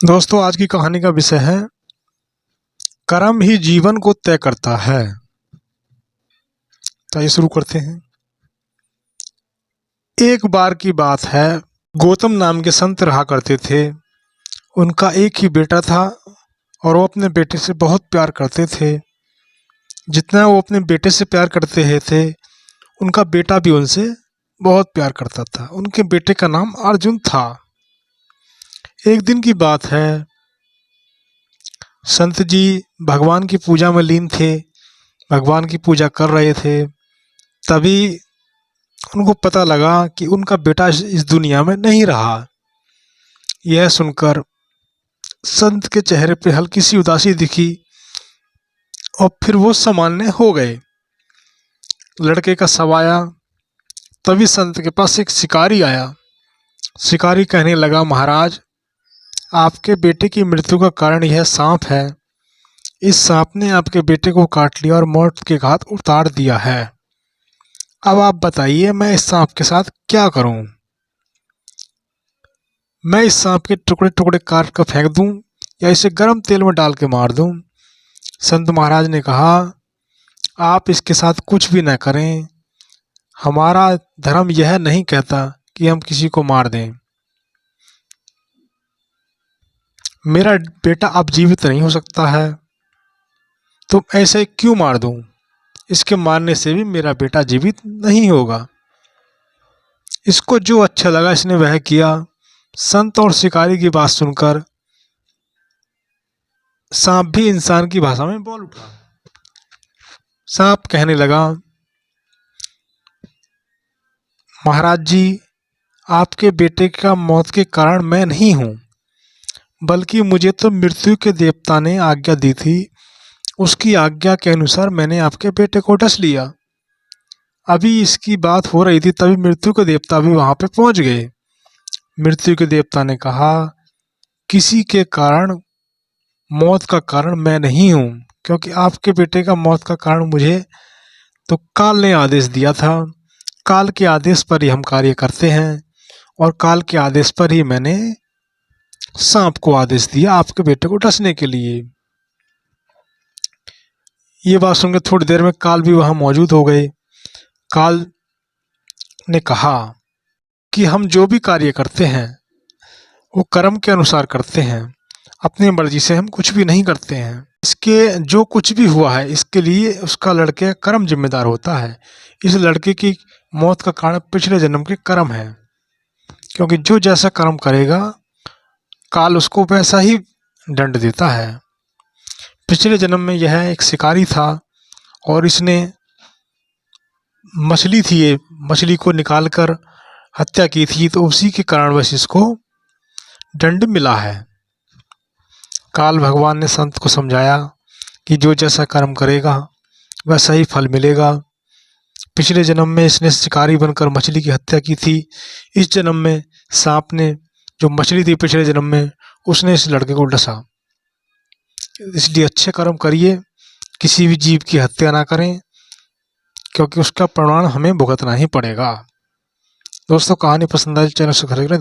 दोस्तों, आज की कहानी का विषय है कर्म ही जीवन को तय करता है। तो आइए शुरू करते हैं। एक बार की बात है, गौतम नाम के संत रहा करते थे। उनका एक ही बेटा था और वो अपने बेटे से बहुत प्यार करते थे। जितना वो अपने बेटे से प्यार करते हैं थे, उनका बेटा भी उनसे बहुत प्यार करता था। उनके बेटे का नाम अर्जुन था। एक दिन की बात है, संत जी भगवान की पूजा में लीन थे, भगवान की पूजा कर रहे थे। तभी उनको पता लगा कि उनका बेटा इस दुनिया में नहीं रहा। यह सुनकर संत के चेहरे पे हल्की सी उदासी दिखी और फिर वो सामान्य हो गए। लड़के का शव आया। तभी संत के पास एक शिकारी आया। शिकारी कहने लगा, महाराज, आपके बेटे की मृत्यु का कारण यह सांप है। इस सांप ने आपके बेटे को काट लिया और मौत के घाट उतार दिया है। अब आप बताइए, मैं इस सांप के साथ क्या करूं? मैं इस सांप के टुकड़े टुकड़े काट कर फेंक दूं या इसे गर्म तेल में डाल के मार दूं? संत महाराज ने कहा, आप इसके साथ कुछ भी न करें। हमारा धर्म यह नहीं कहता कि हम किसी को मार दें। मेरा बेटा अब जीवित नहीं हो सकता है, तो ऐसे क्यों मार दूं? इसके मारने से भी मेरा बेटा जीवित नहीं होगा। इसको जो अच्छा लगा इसने वह किया। संत और शिकारी की बात सुनकर सांप भी इंसान की भाषा में बोल उठा। सांप कहने लगा, महाराज जी, आपके बेटे का मौत के कारण मैं नहीं हूँ, बल्कि मुझे तो मृत्यु के देवता ने आज्ञा दी थी। उसकी आज्ञा के अनुसार मैंने आपके बेटे को डस लिया। अभी इसकी बात हो रही थी, तभी मृत्यु के देवता भी वहां पे पहुंच गए। मृत्यु के देवता ने कहा, किसी के कारण मौत का कारण मैं नहीं हूँ, क्योंकि आपके बेटे का मौत का कारण मुझे तो काल ने आदेश दिया था। काल के आदेश पर ही हम कार्य करते हैं और काल के आदेश पर ही मैंने सांप को आदेश दिया आपके बेटे को डसने के लिए। ये बात सुनकर थोड़ी देर में काल भी वहां मौजूद हो गए। काल ने कहा कि हम जो भी कार्य करते हैं वो कर्म के अनुसार करते हैं, अपनी मर्जी से हम कुछ भी नहीं करते हैं। इसके जो कुछ भी हुआ है इसके लिए उसका लड़के का कर्म जिम्मेदार होता है। इस लड़के की मौत का कारण पिछले जन्म के कर्म है, क्योंकि जो जैसा कर्म करेगा काल उसको वैसा ही दंड देता है। पिछले जन्म में यह एक शिकारी था और इसने मछली थी, ये मछली को निकालकर हत्या की थी, तो उसी के कारणवश इसको दंड मिला है। काल भगवान ने संत को समझाया कि जो जैसा कर्म करेगा वैसा ही फल मिलेगा। पिछले जन्म में इसने शिकारी बनकर मछली की हत्या की थी। इस जन्म में सांप ने, जो मछली थी पिछले जन्म में, उसने इस लड़के को डसा। इसलिए अच्छे कर्म करिए, किसी भी जीव की हत्या ना करें, क्योंकि उसका परिणाम हमें भुगतना ही पड़ेगा। दोस्तों, कहानी पसंद आए चैनल सब्सक्राइब करें।